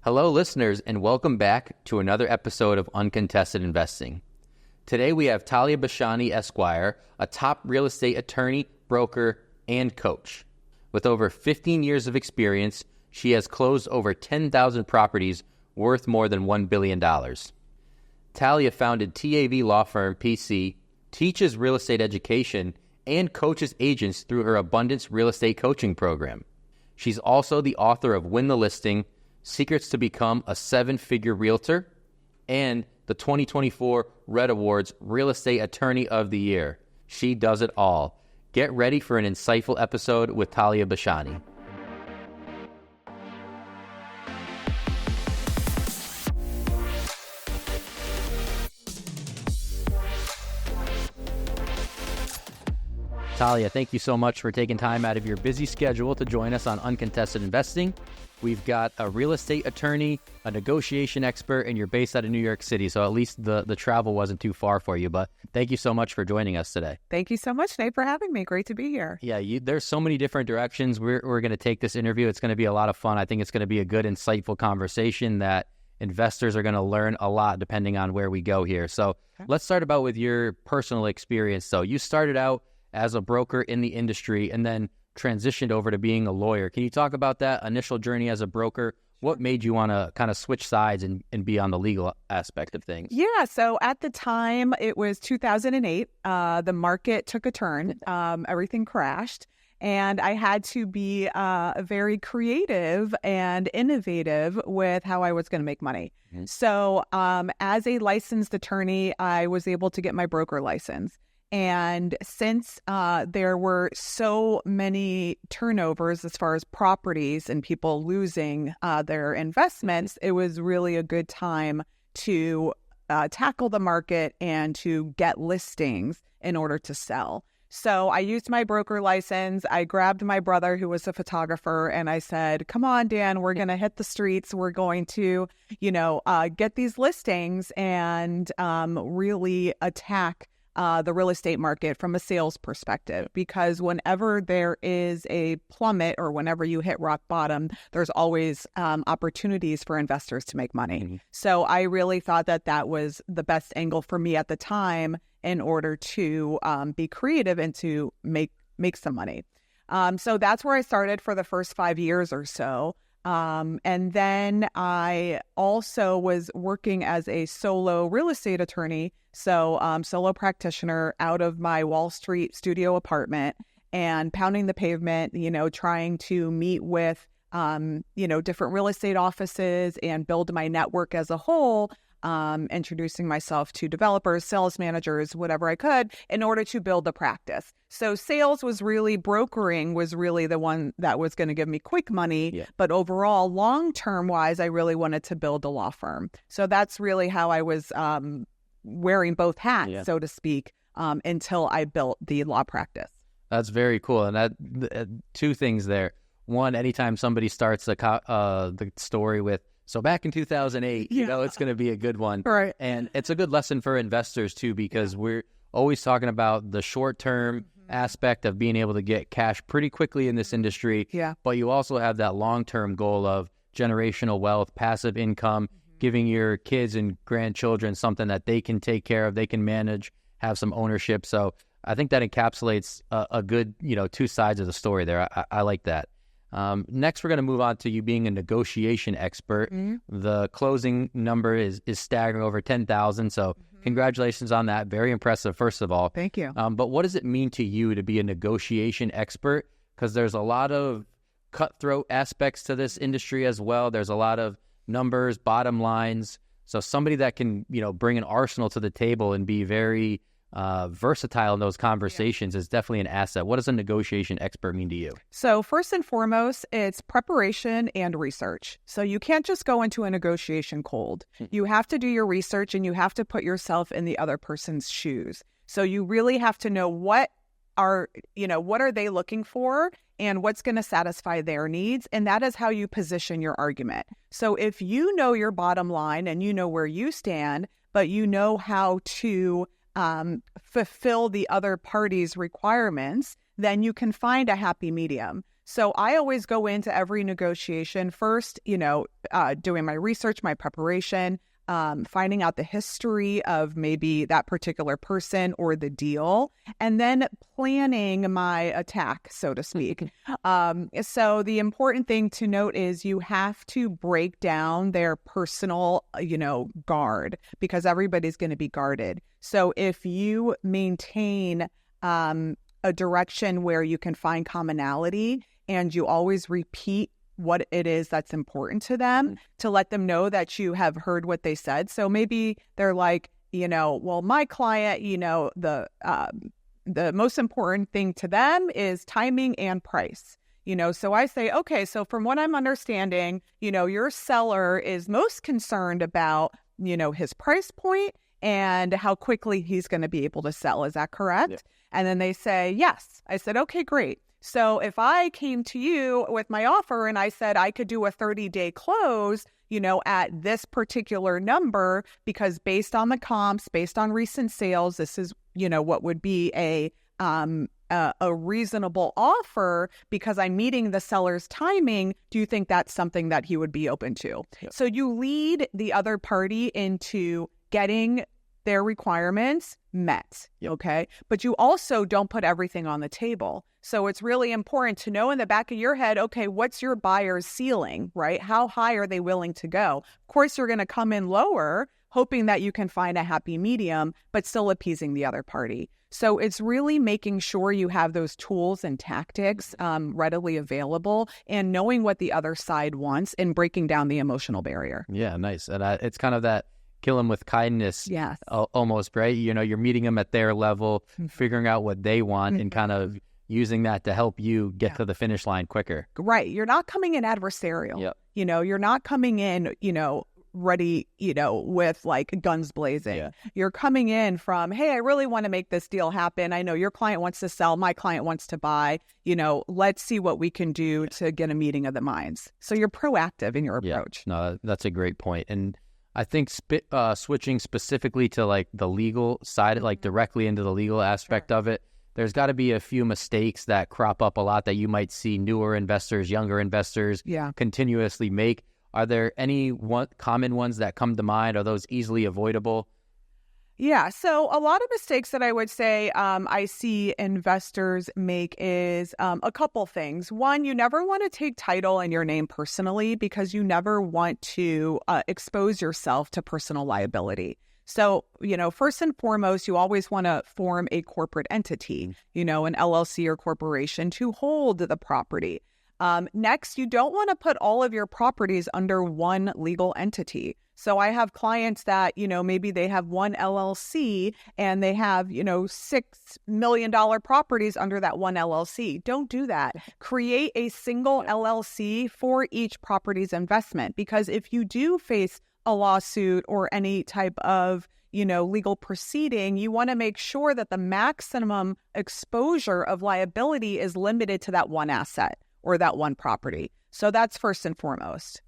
Hello, listeners, and welcome back to another episode of Uncontested Investing. Today we have Taliya Bashani ESQ, a top real estate attorney, broker, and coach. With over 15 years of experience, she has closed over 10,000 properties worth more than $1 billion. Taliya founded TAV Law Firm PC, teaches real estate education, and coaches agents through her Abundance Real Estate Coaching Program. She's also the author of Win the Listing, Secrets to Become a 7-Figure Realtor, and the 2024 Red Awards Real Estate Attorney of the Year. She does it all. Get ready for an insightful episode with Taliya Bashani. Taliya, thank you so much for taking time out of your busy schedule to join us on Uncontested Investing. We've got a real estate attorney, a negotiation expert, and you're based out of New York City, so at least the travel wasn't too far for you. But thank you so much for joining us today. Thank you so much, Nate, for having me. Great to be here. Yeah, there's so many different directions we're going to take this interview. It's going to be a lot of fun. I think it's going to be a good, insightful conversation that investors are going to learn a lot depending on where we go here. So Let's start about with your personal experience. So you started out as a broker in the industry and then transitioned over to being a lawyer. Can you talk about that initial journey as a broker? What made you want to kind of switch sides and be on the legal aspect of things? Yeah, so at the time, it was 2008. The market took a turn. Everything crashed. And I had to be very creative and innovative with how I was going to make money. Mm-hmm. So as a licensed attorney, I was able to get my broker license. And since there were so many turnovers as far as properties and people losing their investments, it was really a good time to tackle the market and to get listings in order to sell. So I used my broker license. I grabbed my brother, who was a photographer, and I said, come on, Dan, we're going to hit the streets. We're going to, get these listings and really attack the real estate market from a sales perspective, because whenever there is a plummet or whenever you hit rock bottom, there's always opportunities for investors to make money. Mm-hmm. So I really thought that was the best angle for me at the time in order to be creative and to make some money. So that's where I started for the first 5 years or so. And then I also was working as a solo real estate attorney, so solo practitioner out of my Wall Street studio apartment and pounding the pavement, trying to meet with, different real estate offices and build my network as a whole, introducing myself to developers, sales managers, whatever I could in order to build the practice. So brokering was really the one that was going to give me quick money. Yeah. But overall, long-term wise, I really wanted to build a law firm. So that's really how I was wearing both hats, so to speak, until I built the law practice. That's very cool. And that two things there. One, anytime somebody starts the story with, so back in 2008, it's going to be a good one. Right. And it's a good lesson for investors, too, because we're always talking about the short-term aspect of being able to get cash pretty quickly in this industry. Yeah. But you also have that long-term goal of generational wealth, passive income, giving your kids and grandchildren something that they can take care of, they can manage, have some ownership. So I think that encapsulates a good, two sides of the story there. I like that. Next, we're going to move on to you being a negotiation expert. Mm-hmm. The closing number is staggering, over 10,000. So congratulations on that. Very impressive, first of all. Thank you. But what does it mean to you to be a negotiation expert? Because there's a lot of cutthroat aspects to this industry as well. There's a lot of numbers, bottom lines. So somebody that can, bring an arsenal to the table and be very versatile in those conversations is definitely an asset. What does a negotiation expert mean to you? So first and foremost, it's preparation and research. So you can't just go into a negotiation cold. You have to do your research and you have to put yourself in the other person's shoes. So you really have to know what are they looking for and what's going to satisfy their needs. And that is how you position your argument. So if you know your bottom line and you know where you stand, but you know how to fulfill the other party's requirements, then you can find a happy medium. So I always go into every negotiation first, doing my research, my preparation, finding out the history of maybe that particular person or the deal, and then planning my attack, so to speak. So the important thing to note is you have to break down their personal, guard, because everybody's going to be guarded. So if you maintain a direction where you can find commonality and you always repeat what it is that's important to them, to let them know that you have heard what they said. So maybe they're like, well, my client, the most important thing to them is timing and price. So I say, okay, so from what I'm understanding, your seller is most concerned about, his price point and how quickly he's going to be able to sell. Is that correct? Yeah. And then they say, yes. I said, okay, great. So if I came to you with my offer and I said I could do a 30-day close, at this particular number, because based on the comps, based on recent sales, this is, what would be a reasonable offer because I'm meeting the seller's timing. Do you think that's something that he would be open to? Yeah. So you lead the other party into getting their requirements met, okay? But you also don't put everything on the table. So it's really important to know in the back of your head, okay, what's your buyer's ceiling, right? How high are they willing to go? Of course, you're going to come in lower, hoping that you can find a happy medium, but still appeasing the other party. So it's really making sure you have those tools and tactics readily available and knowing what the other side wants and breaking down the emotional barrier. Yeah, nice. And it's kind of that kill them with kindness, yes, almost, right? You're meeting them at their level, figuring out what they want and kind of using that to help you get to the finish line quicker. Right. You're not coming in adversarial. Yep. You're not coming in, ready, with like guns blazing. Yeah. You're coming in from, hey, I really want to make this deal happen. I know your client wants to sell, my client wants to buy, let's see what we can do to get a meeting of the minds. So you're proactive in your approach. Yeah. No, that's a great point. And I think switching specifically to like the legal side, like directly into the legal aspect of it, there's got to be a few mistakes that crop up a lot that you might see newer investors, younger investors continuously make. Are there any common ones that come to mind? Are those easily avoidable? Yeah. So a lot of mistakes that I would say I see investors make is a couple things. One, you never want to take title in your name personally because you never want to expose yourself to personal liability. So, first and foremost, you always want to form a corporate entity, an LLC or corporation to hold the property. Next, you don't want to put all of your properties under one legal entity. So I have clients that, maybe they have one LLC and they have, $6 million properties under that one LLC. Don't do that. Create a single LLC for each property's investment, because if you do face a lawsuit or any type of, legal proceeding, you want to make sure that the maximum exposure of liability is limited to that one asset or that one property. So that's first and foremost.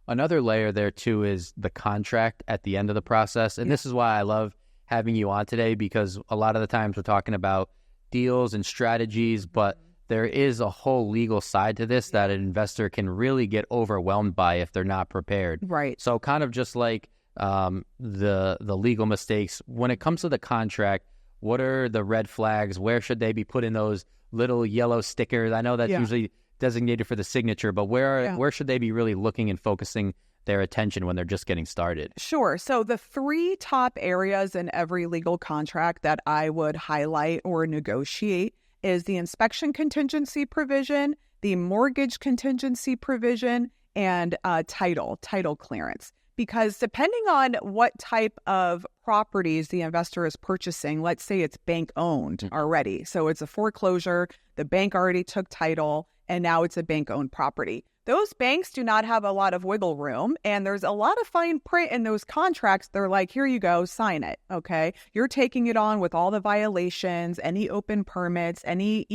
Another layer there too is the contract at the end of the process. And this is why I love having you on today, because a lot of the times we're talking about deals and strategies, but there is a whole legal side to this that an investor can really get overwhelmed by if they're not prepared. Right. So kind of just like the legal mistakes, when it comes to the contract, what are the red flags? Where should they be putting those little yellow stickers? I know that's usually designated for the signature, but where should they be really looking and focusing their attention when they're just getting started? Sure. So the three top areas in every legal contract that I would highlight or negotiate is the inspection contingency provision, the mortgage contingency provision, and title clearance. Because depending on what type of properties the investor is purchasing, let's say it's bank owned already. So it's a foreclosure, the bank already took title, and now it's a bank owned property. Those banks do not have a lot of wiggle room, and there's a lot of fine print in those contracts. They're like, here you go, sign it, okay? You're taking it on with all the violations, any open permits, any,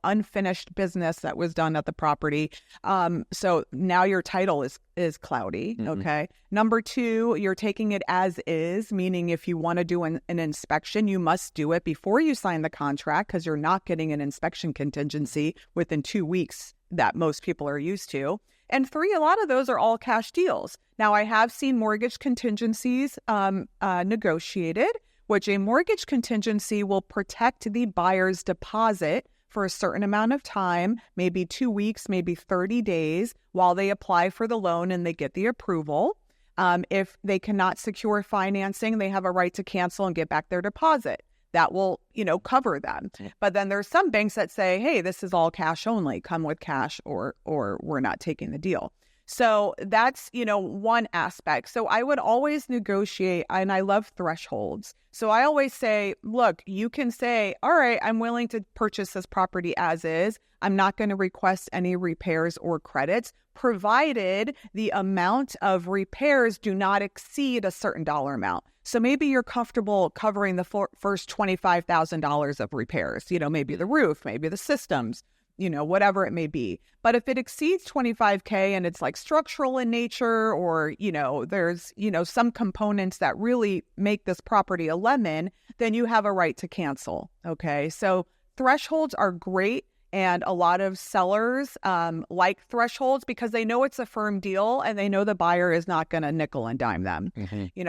unfinished business that was done at the property. So now your title is cloudy, okay? Number two, you're taking it as is, meaning if you want to do an inspection, you must do it before you sign the contract because you're not getting an inspection contingency within 2 weeks that most people are used to. And 3, a lot of those are all cash deals. Now, I have seen mortgage contingencies negotiated, which a mortgage contingency will protect the buyer's deposit for a certain amount of time, maybe 2 weeks, maybe 30 days, while they apply for the loan and they get the approval. If they cannot secure financing, they have a right to cancel and get back their deposit. That will, cover them. But then there's some banks that say, hey, this is all cash only, come with cash or we're not taking the deal. So that's, one aspect. So I would always negotiate, and I love thresholds. So I always say, look, you can say, all right, I'm willing to purchase this property as is. I'm not going to request any repairs or credits, provided the amount of repairs do not exceed a certain dollar amount. So maybe you're comfortable covering the first $25,000 of repairs, maybe the roof, maybe the systems, whatever it may be. But if it exceeds $25K and it's like structural in nature, or, there's, some components that really make this property a lemon, then you have a right to cancel. Okay. So thresholds are great. And a lot of sellers like thresholds because they know it's a firm deal and they know the buyer is not going to nickel and dime them.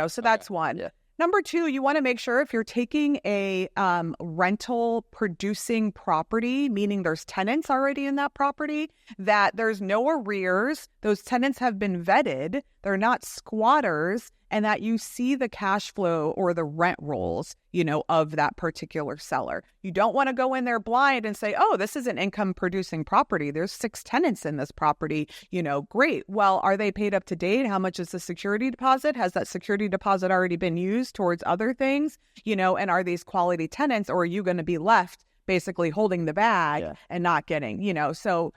So that's one. Yeah. Number 2, you want to make sure if you're taking a rental producing property, meaning there's tenants already in that property, that there's no arrears, those tenants have been vetted, they're not squatters, and that you see the cash flow or the rent rolls, of that particular seller. You don't want to go in there blind and say, oh, this is an income producing property. There's 6 tenants in this property. Great. Well, are they paid up to date? How much is the security deposit? Has that security deposit already been used towards other things? And are these quality tenants, or are you going to be left basically holding the bag and not getting, so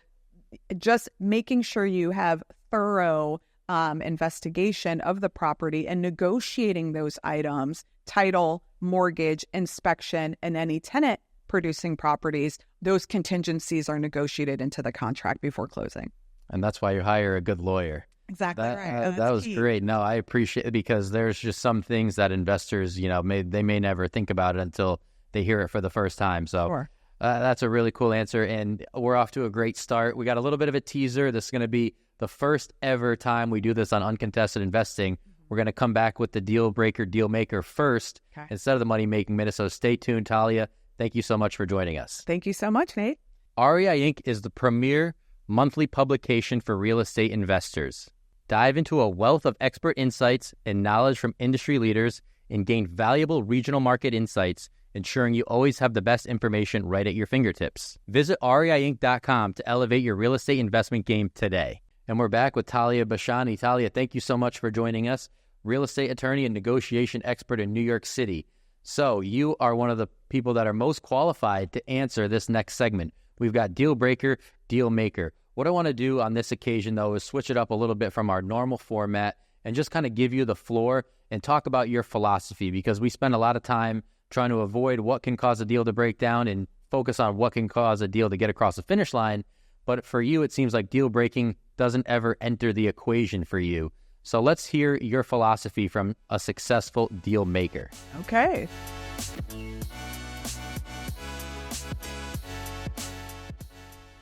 just making sure you have thorough investigation of the property and negotiating those items, title, mortgage, inspection, and any tenant producing properties, those contingencies are negotiated into the contract before closing. And that's why you hire a good lawyer. Exactly right. That was great. No, I appreciate it because there's just some things that investors, they may never think about it until they hear it for the first time. So sure. That's a really cool answer. And we're off to a great start. We got a little bit of a teaser. This is going to be the first ever time we do this on Uncontested Investing. We're going to come back with the deal breaker, deal maker first instead of the money making minute. So stay tuned. Taliya, thank you so much for joining us. Thank you so much, Nate. REI Inc. is the premier monthly publication for real estate investors. Dive into a wealth of expert insights and knowledge from industry leaders and gain valuable regional market insights, ensuring you always have the best information right at your fingertips. Visit reiinc.com to elevate your real estate investment game today. And we're back with Taliya Bashani. Taliya, thank you so much for joining us. Real estate attorney and negotiation expert in New York City. So you are one of the people that are most qualified to answer this next segment. We've got deal breaker, deal maker. What I want to do on this occasion, though, is switch it up a little bit from our normal format and just kind of give you the floor and talk about your philosophy, because we spend a lot of time trying to avoid what can cause a deal to break down and focus on what can cause a deal to get across the finish line. But for you, it seems like deal breaking doesn't ever enter the equation for you. So let's hear your philosophy from a successful deal maker. Okay.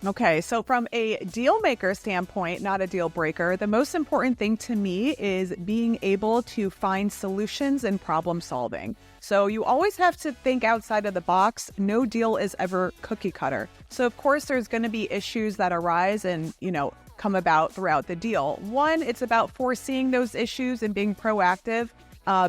Okay, so from a deal maker standpoint, not a deal breaker, the most important thing to me is being able to find solutions and problem solving. So you always have to think outside of the box. No deal is ever cookie cutter. So of course, there's going to be issues that arise and, come about throughout the deal. One, it's about foreseeing those issues and being proactive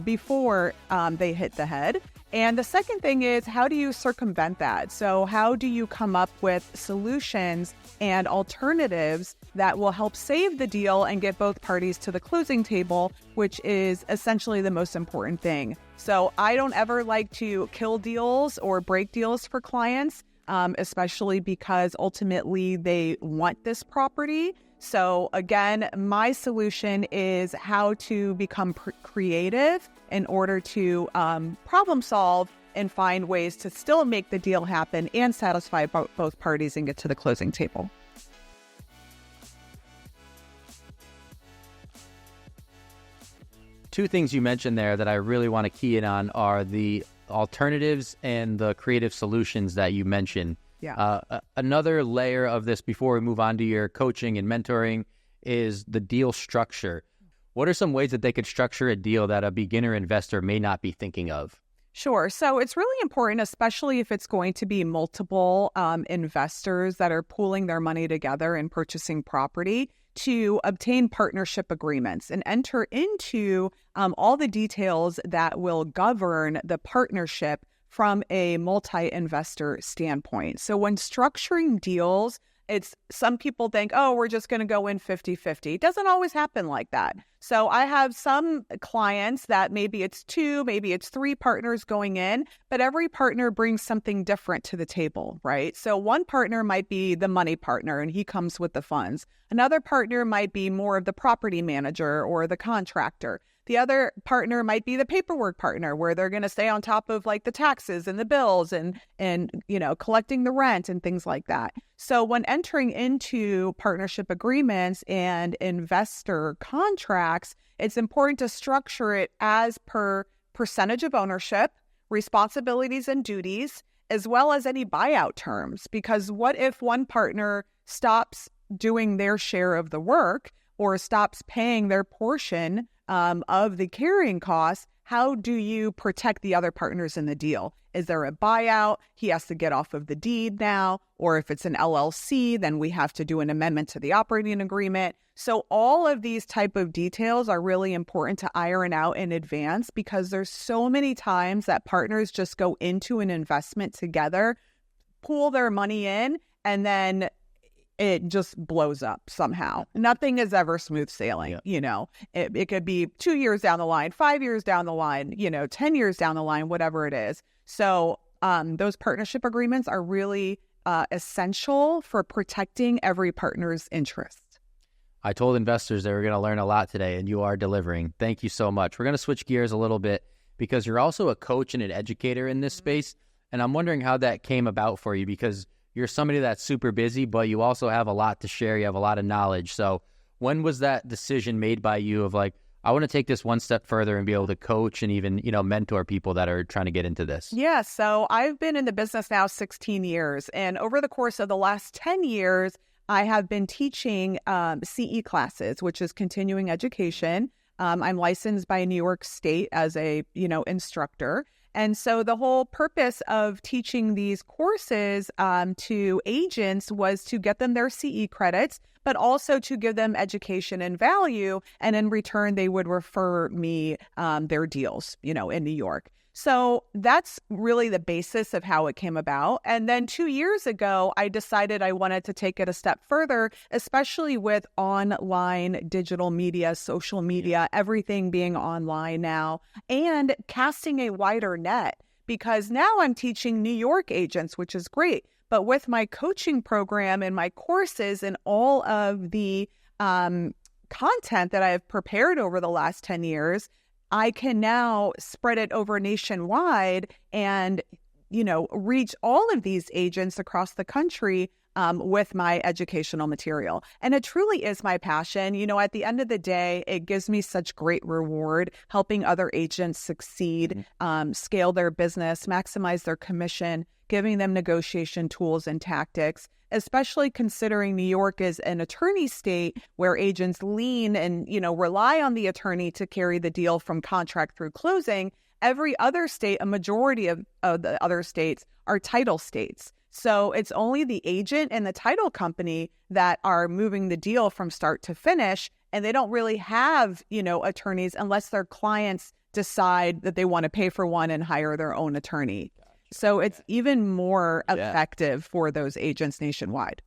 before they hit the head. And the second thing is, how do you circumvent that? So how do you come up with solutions and alternatives that will help save the deal and get both parties to the closing table, which is essentially the most important thing. So I don't ever like to kill deals or break deals for clients, especially because ultimately they want this property. So again, my solution is how to become creative in order to problem solve and find ways to still make the deal happen and satisfy both parties and get to the closing table. Two things you mentioned there that I really want to key in on are the alternatives and the creative solutions that you mentioned. Yeah. Another layer of this before we move on to your coaching and mentoring is the deal structure. What are some ways that they could structure a deal that a beginner investor may not be thinking of? Sure. So it's really important, especially if it's going to be multiple investors that are pooling their money together and purchasing property, to obtain partnership agreements and enter into all the details that will govern the partnership from a multi-investor standpoint. So when structuring deals, some people think, oh, we're just going to go in 50-50. It doesn't always happen like that. So I have some clients that maybe it's 2, maybe it's 3 partners going in, but every partner brings something different to the table, right? So one partner might be the money partner and he comes with the funds. Another partner might be more of the property manager or the contractor. The other partner might be the paperwork partner, where they're going to stay on top of like the taxes and the bills and collecting the rent and things like that. So when entering into partnership agreements and investor contracts, it's important to structure it as per percentage of ownership, responsibilities and duties, as well as any buyout terms. Because what if one partner stops doing their share of the work or stops paying their portion of the carrying costs? How do you protect the other partners in the deal? Is there a buyout? He has to get off of the deed now. Or if it's an LLC, then we have to do an amendment to the operating agreement. So all of these type of details are really important to iron out in advance, because there's so many times that partners just go into an investment together, pool their money in, and then it just blows up somehow. Nothing is ever smooth sailing. Yeah. It could be 2 years down the line, 5 years down the line, 10 years down the line, whatever it is. So those partnership agreements are really essential for protecting every partner's interests. I told investors they were going to learn a lot today, and you are delivering. Thank you so much. We're going to switch gears a little bit, because you're also a coach and an educator in this space. And I'm wondering how that came about for you, because you're somebody that's super busy, but you also have a lot to share. You have a lot of knowledge. So when was that decision made by you of like, I want to take this one step further and be able to coach and even, mentor people that are trying to get into this? Yeah, so I've been in the business now 16 years. And over the course of the last 10 years, I have been teaching CE classes, which is continuing education. I'm licensed by New York State as a, instructor. And so the whole purpose of teaching these courses to agents was to get them their CE credits, but also to give them education and value. And in return, they would refer me their deals, in New York. So that's really the basis of how it came about. And then 2 years ago, I decided I wanted to take it a step further, especially with online digital media, social media, everything being online now, and casting a wider net. Because now I'm teaching New York agents, which is great. But with my coaching program and my courses and all of the content that I have prepared over the last 10 years, I can now spread it over nationwide and, reach all of these agents across the country with my educational material. And it truly is my passion. At the end of the day, it gives me such great reward helping other agents succeed, scale their business, maximize their commission, giving them negotiation tools and tactics, especially considering New York is an attorney state where agents lean and, rely on the attorney to carry the deal from contract through closing. Every other state, a majority of the other states, are title states. So it's only the agent and the title company that are moving the deal from start to finish. And they don't really have, attorneys unless their clients decide that they want to pay for one and hire their own attorney. So it's even more effective for those agents nationwide.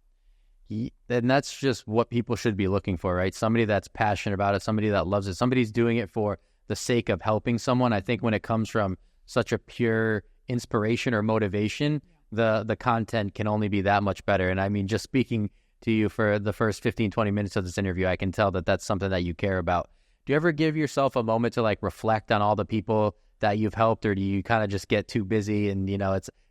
And that's just what people should be looking for, right? Somebody that's passionate about it, somebody that loves it, somebody's doing it for the sake of helping someone. I think when it comes from such a pure inspiration or motivation, the content can only be that much better. And I mean, just speaking to you for the first 15, 20 minutes of this interview, I can tell that that's something that you care about. Do you ever give yourself a moment to like reflect on all the people that you've helped, or do you kind of just get too busy and,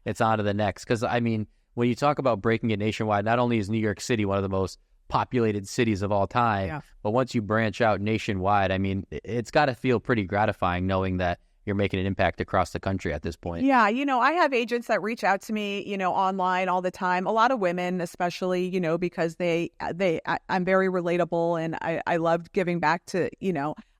it's on to the next? Because I mean, when you talk about breaking it nationwide, not only is New York City one of the most populated cities of all time, but once you branch out nationwide, I mean, it's got to feel pretty gratifying knowing that you're making an impact across the country at this point. Yeah, I have agents that reach out to me, online all the time. A lot of women, especially, because I'm very relatable, and I love giving back to,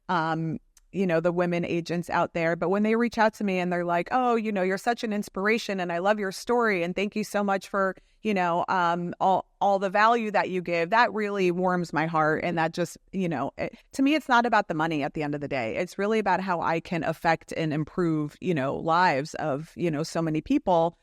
the women agents out there. But when they reach out to me and they're like, oh, you're such an inspiration and I love your story and thank you so much for, all the value that you give, that really warms my heart. And that just, to me, it's not about the money at the end of the day. It's really about how I can affect and improve, lives of, so many people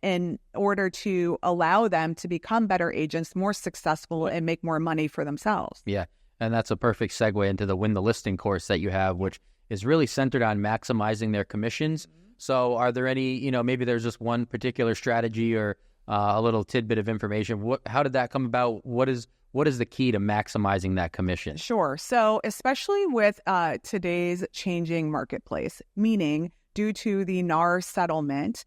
in order to allow them to become better agents, more successful, and make more money for themselves. Yeah. And that's a perfect segue into the Win the Listing course that you have, which is really centered on maximizing their commissions. So are there any, maybe there's just one particular strategy or a little tidbit of information. How did that come about? What is the key to maximizing that commission? Sure. So especially with today's changing marketplace, meaning due to the NAR settlement,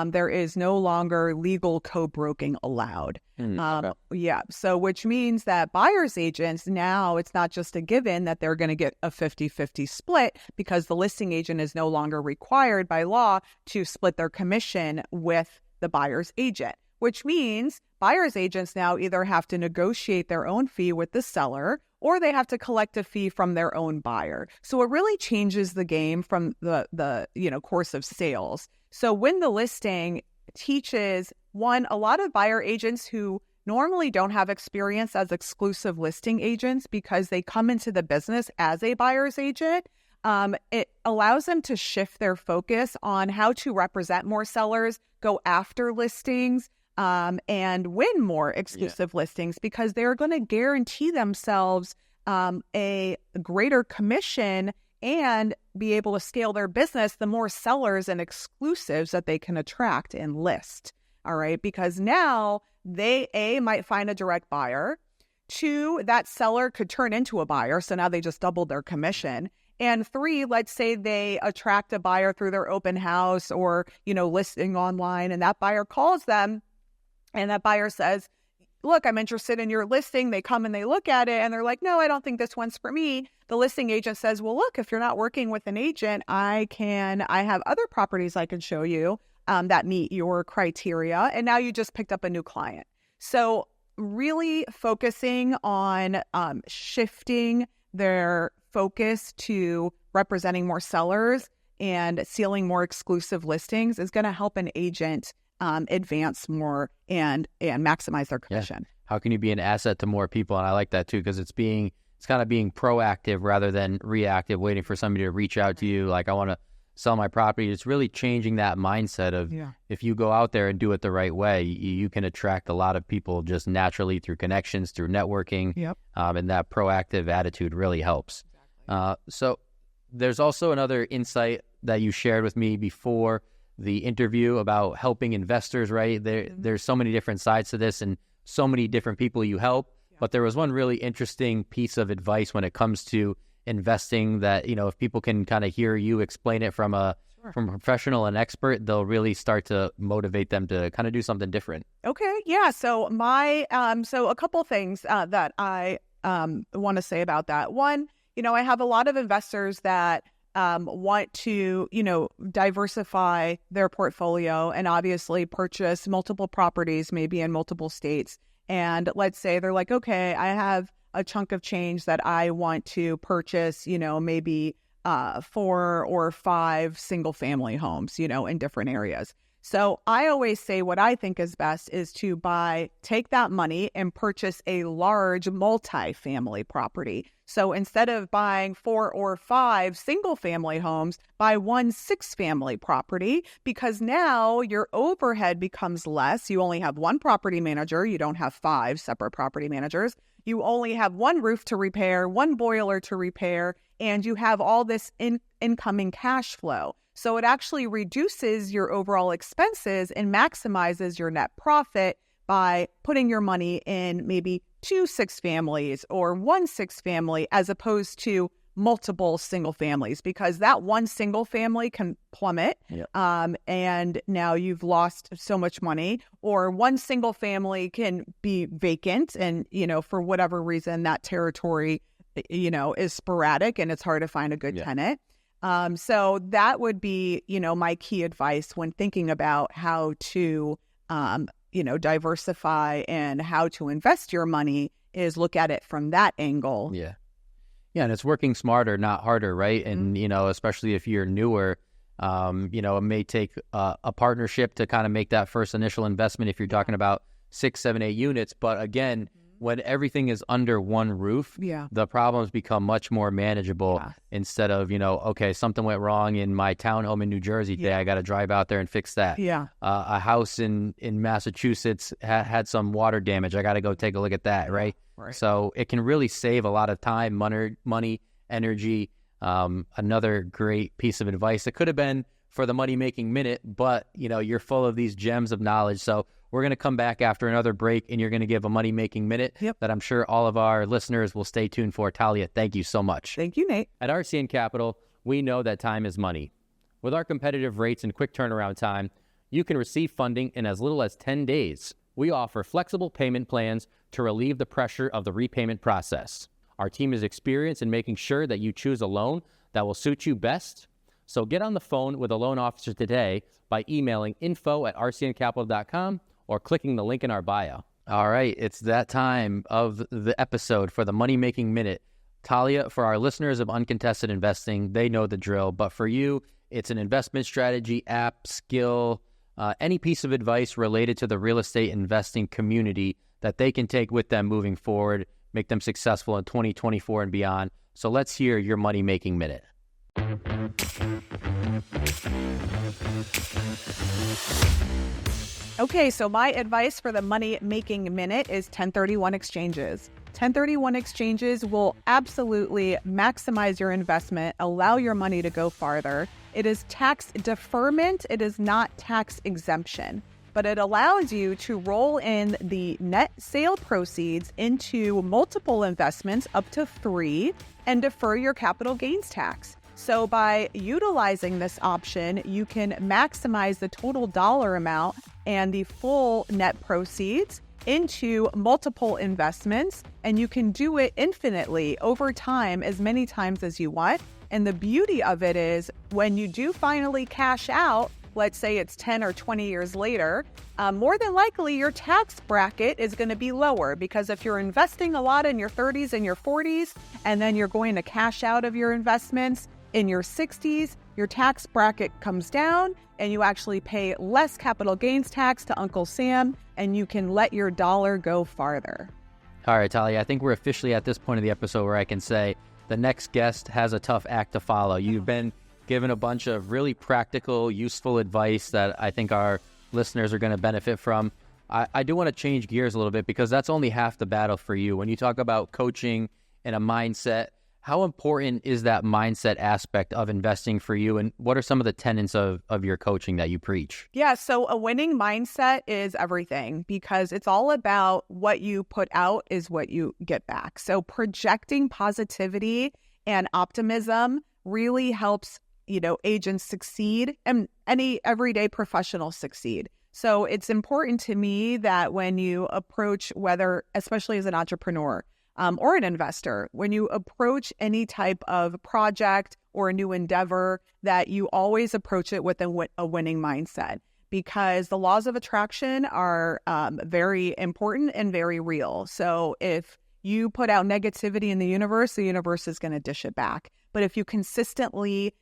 there is no longer legal co-broking allowed. Okay. Yeah. So which means that buyer's agents, now it's not just a given that they're going to get a 50-50 split, because the listing agent is no longer required by law to split their commission with the buyer's agent, which means buyer's agents now either have to negotiate their own fee with the seller or they have to collect a fee from their own buyer. So it really changes the game from the course of sales. So Win the Listing teaches, one, a lot of buyer agents who normally don't have experience as exclusive listing agents because they come into the business as a buyer's agent. It allows them to shift their focus on how to represent more sellers, go after listings, and win more exclusive listings, because they're going to guarantee themselves a greater commission and be able to scale their business the more sellers and exclusives that they can attract and list. All right. Because now they might find a direct buyer. 2, that seller could turn into a buyer. So now they just doubled their commission. And 3, let's say they attract a buyer through their open house or, listing online, and that buyer calls them and that buyer says, look, I'm interested in your listing. They come and they look at it and they're like, no, I don't think this one's for me. The listing agent says, well, look, if you're not working with an agent, I have other properties I can show you that meet your criteria. And now you just picked up a new client. So really focusing on shifting their focus to representing more sellers and sealing more exclusive listings is going to help an agent advance more and maximize their commission. Yeah. How can you be an asset to more people? And I like that too, because it's kind of being proactive rather than reactive, waiting for somebody to reach out to you like, I want to sell my property. It's really changing that mindset of if you go out there and do it the right way, you can attract a lot of people just naturally through connections, through networking. Yep. And that proactive attitude really helps. Exactly. So there's also another insight that you shared with me before the interview about helping investors, right? There's so many different sides to this and so many different people you help. But there was one really interesting piece of advice when it comes to investing that, if people can kind of hear you explain it from a professional and expert, they'll really start to motivate them to kind of do something different. Okay. Yeah. So so a couple things that I want to say about that. One, I have a lot of investors that want to, diversify their portfolio and obviously purchase multiple properties, maybe in multiple states. And let's say they're like, okay, I have a chunk of change that I want to purchase, maybe 4 or 5 single family homes, in different areas. So I always say what I think is best is to take that money and purchase a large multi-family property. So instead of buying 4 or 5 single family homes, buy 1 6-family property, because now your overhead becomes less. You only have 1 property manager. You don't have 5 separate property managers. You only have 1 roof to repair, 1 boiler to repair, and you have all this incoming cash flow. So it actually reduces your overall expenses and maximizes your net profit by putting your money in maybe 2 6-families or 1 6-family as opposed to multiple single families, because that 1 single family can plummet. Yep. And now you've lost so much money, or 1 single family can be vacant and, for whatever reason, that territory, is sporadic and it's hard to find a good tenant. So that would be, my key advice when thinking about how to, diversify and how to invest your money is look at it from that angle. Yeah. Yeah. And it's working smarter, not harder, right? And, especially if you're newer, it may take a partnership to kind of make that first initial investment if you're talking about 6, 7, 8 units. But again, when everything is under one roof, the problems become much more manageable instead of, okay, something went wrong in my townhome in New Jersey today. I got to drive out there and fix that. A house in Massachusetts had some water damage. I got to go take a look at that, right? So it can really save a lot of time, money, energy. Another great piece of advice. It could have been for the Money Making Minute, but, you're full of these gems of knowledge. So we're going to come back after another break, and you're going to give a Money Making Minute that I'm sure all of our listeners will stay tuned for. Talia, thank you so much. Thank you, Nate. At RCN Capital, we know that time is money. With our competitive rates and quick turnaround time, you can receive funding in as little as 10 days. We offer flexible payment plans to relieve the pressure of the repayment process. Our team is experienced in making sure that you choose a loan that will suit you best. So get on the phone with a loan officer today by emailing info@rcncapital.com or clicking the link in our bio. All right, it's that time of the episode for the Money Making Minute. Talia, for our listeners of Uncontested Investing, they know the drill. But for you, it's an investment strategy, app, skill, any piece of advice related to the real estate investing community that they can take with them moving forward, make them successful in 2024 and beyond. So let's hear your Money Making Minute. Okay, so my advice for the Money Making Minute is 1031 exchanges. 1031 exchanges will absolutely maximize your investment, allow your money to go farther. It is tax deferment, it is not tax exemption, but it allows you to roll in the net sale proceeds into multiple investments, up to 3, and defer your capital gains tax. So by utilizing this option, you can maximize the total dollar amount and the full net proceeds into multiple investments, and you can do it infinitely over time, as many times as you want. And the beauty of it is when you do finally cash out, let's say it's 10 or 20 years later, more than likely your tax bracket is going to be lower, because if you're investing a lot in your 30s and your 40s, and then you're going to cash out of your investments in your 60s, your tax bracket comes down and you actually pay less capital gains tax to Uncle Sam, and you can let your dollar go farther. All right, Talia, I think we're officially at this point of the episode where I can say the next guest has a tough act to follow. You've been given a bunch of really practical, useful advice that I think our listeners are going to benefit from. I do want to change gears a little bit, because that's only half the battle for you. When you talk about coaching and a mindset, how important is that mindset aspect of investing for you? And what are some of the tenets of your coaching that you preach? Yeah, so a winning mindset is everything, because it's all about what you put out is what you get back. So projecting positivity and optimism really helps, agents succeed and any everyday professional succeed. So it's important to me that when you approach, whether, especially as an entrepreneur, or an investor, when you approach any type of project or a new endeavor, that you always approach it with a winning mindset, because the laws of attraction are very important and very real. So if you put out negativity in the universe is going to dish it back. But if you consistently,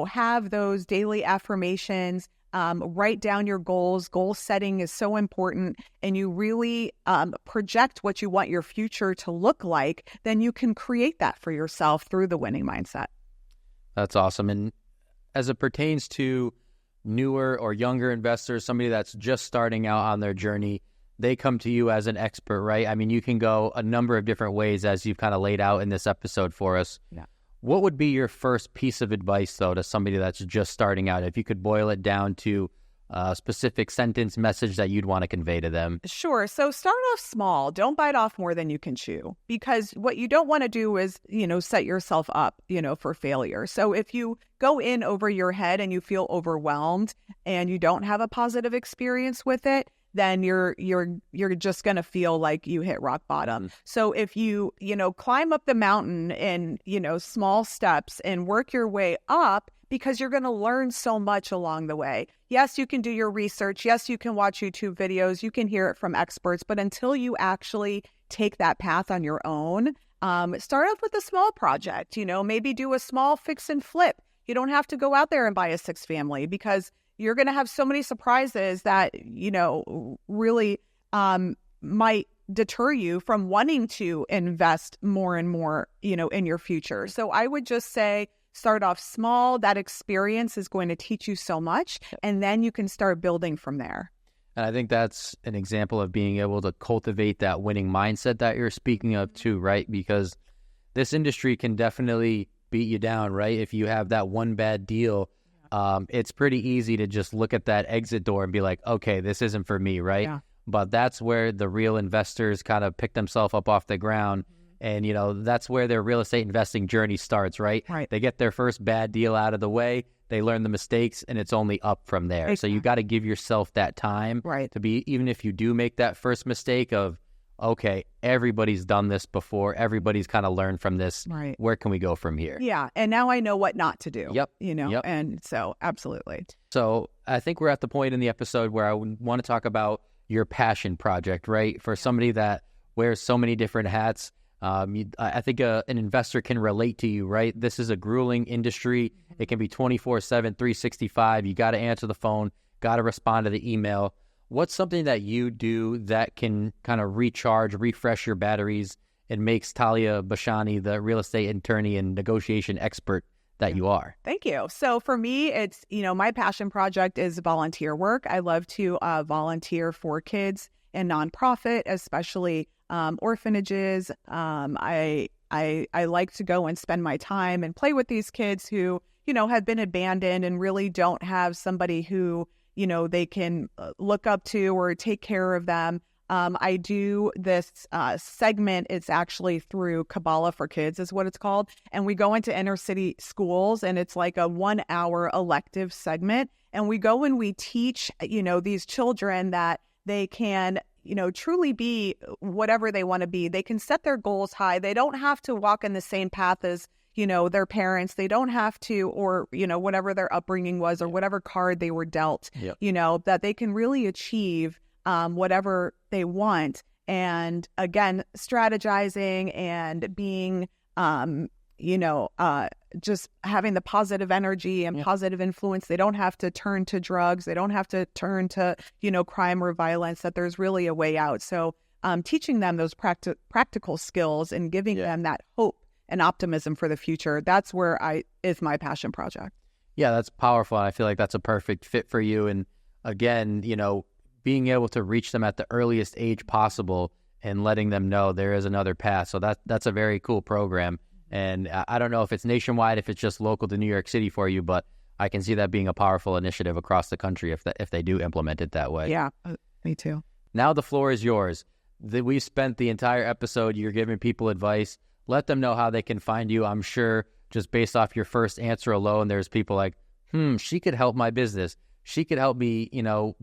have those daily affirmations, write down your goals. Goal setting is so important, and you really project what you want your future to look like, then you can create that for yourself through the winning mindset. That's awesome. And as it pertains to newer or younger investors, somebody that's just starting out on their journey, they come to you as an expert, right? I mean, you can go a number of different ways, as you've kind of laid out in this episode for us. Yeah. What would be your first piece of advice, though, to somebody that's just starting out, if you could boil it down to a specific sentence message that you'd want to convey to them? Sure. So start off small. Don't bite off more than you can chew, because what you don't want to do is, set yourself up, for failure. So if you go in over your head and you feel overwhelmed and you don't have a positive experience with it, then you're just going to feel like you hit rock bottom. So if you climb up the mountain in, small steps and work your way up, because you're going to learn so much along the way. Yes, you can do your research. Yes, you can watch YouTube videos. You can hear it from experts. But until you actually take that path on your own, start off with a small project, maybe do a small fix and flip. You don't have to go out there and buy a 6-family, because you're going to have so many surprises that, really might deter you from wanting to invest more and more, in your future. So I would just say, start off small. That experience is going to teach you so much, and then you can start building from there. And I think that's an example of being able to cultivate that winning mindset that you're speaking of too, right? Because this industry can definitely beat you down, right? If you have that one bad deal, it's pretty easy to just look at that exit door and be like, okay, this isn't for me, right? Yeah. But that's where the real investors kind of pick themselves up off the ground. And, that's where their real estate investing journey starts, right? They get their first bad deal out of the way, they learn the mistakes, and it's only up from there. Exactly. So you got to give yourself that time to be, even if you do make that first mistake of, okay, everybody's done this before, everybody's kind of learned from this. Where can we go from here? Yeah. And now I know what not to do. Yep. And so absolutely. So I think we're at the point in the episode where I want to talk about your passion project, right? For somebody that wears so many different hats. I think an investor can relate to you, right? This is a grueling industry. It can be 24/7, 365. You got to answer the phone, got to respond to the email. What's something that you do that can kind of refresh your batteries and makes Taliya Bashani the real estate attorney and negotiation expert that you are? Thank you. So for me, it's, my passion project is volunteer work. I love to volunteer for kids and nonprofit, especially orphanages. I like to go and spend my time and play with these kids who, have been abandoned and really don't have somebody who, they can look up to or take care of them. I do this segment. It's actually through Kabbalah for Kids is what it's called. And we go into inner city schools, and it's like a 1-hour elective segment. And we go and we teach, these children that they can, truly be whatever they want to be. They can set their goals high. They don't have to walk in the same path as, their parents. They don't have to, or, whatever their upbringing was or whatever card they were dealt, that they can really achieve whatever they want. And again, strategizing and being, just having the positive energy and positive influence. They don't have to turn to drugs. They don't have to turn to, crime or violence, that there's really a way out. So teaching them those practical skills and giving them that hope and optimism for the future. That's where is my passion project. Yeah, that's powerful. I feel like that's a perfect fit for you. And again, being able to reach them at the earliest age possible and letting them know there is another path. So that's a very cool program. And I don't know if it's nationwide, if it's just local to New York City for you, but I can see that being a powerful initiative across the country if they do implement it that way. Yeah, me too. Now the floor is yours. We've spent the entire episode, you're giving people advice. Let them know how they can find you. I'm sure just based off your first answer alone, there's people like, she could help my business. She could help me,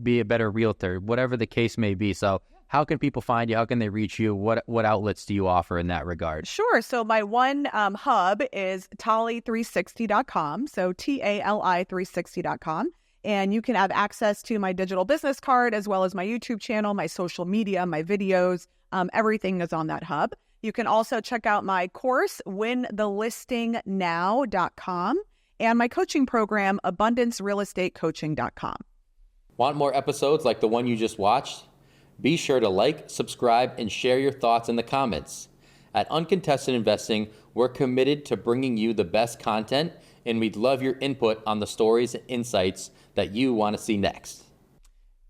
be a better realtor, whatever the case may be. So how can people find you? How can they reach you? What outlets do you offer in that regard? Sure. So my one hub is tali360.com. So TALI360.com. And you can have access to my digital business card, as well as my YouTube channel, my social media, my videos. Everything is on that hub. You can also check out my course, winthelistingnow.com, and my coaching program, abundancerealestatecoaching.com. Want more episodes like the one you just watched? Be sure to like, subscribe, and share your thoughts in the comments. At Uncontested Investing, we're committed to bringing you the best content, and we'd love your input on the stories and insights that you want to see next.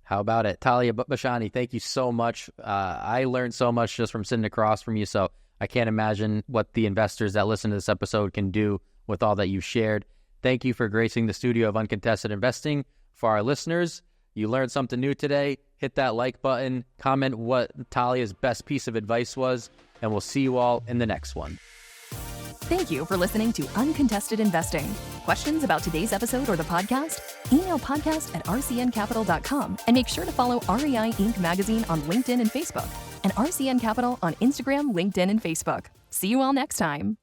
How about it? Taliya Bashani, thank you so much. I learned so much just from sitting across from you, so I can't imagine what the investors that listen to this episode can do with all that you've shared. Thank you for gracing the studio of Uncontested Investing. For our listeners, you learned something new today. Hit that like button, comment what Taliya's best piece of advice was, and we'll see you all in the next one. Thank you for listening to Uncontested Investing. Questions about today's episode or the podcast? Email podcast@rcncapital.com and make sure to follow REI Inc. magazine on LinkedIn and Facebook and RCN Capital on Instagram, LinkedIn, and Facebook. See you all next time.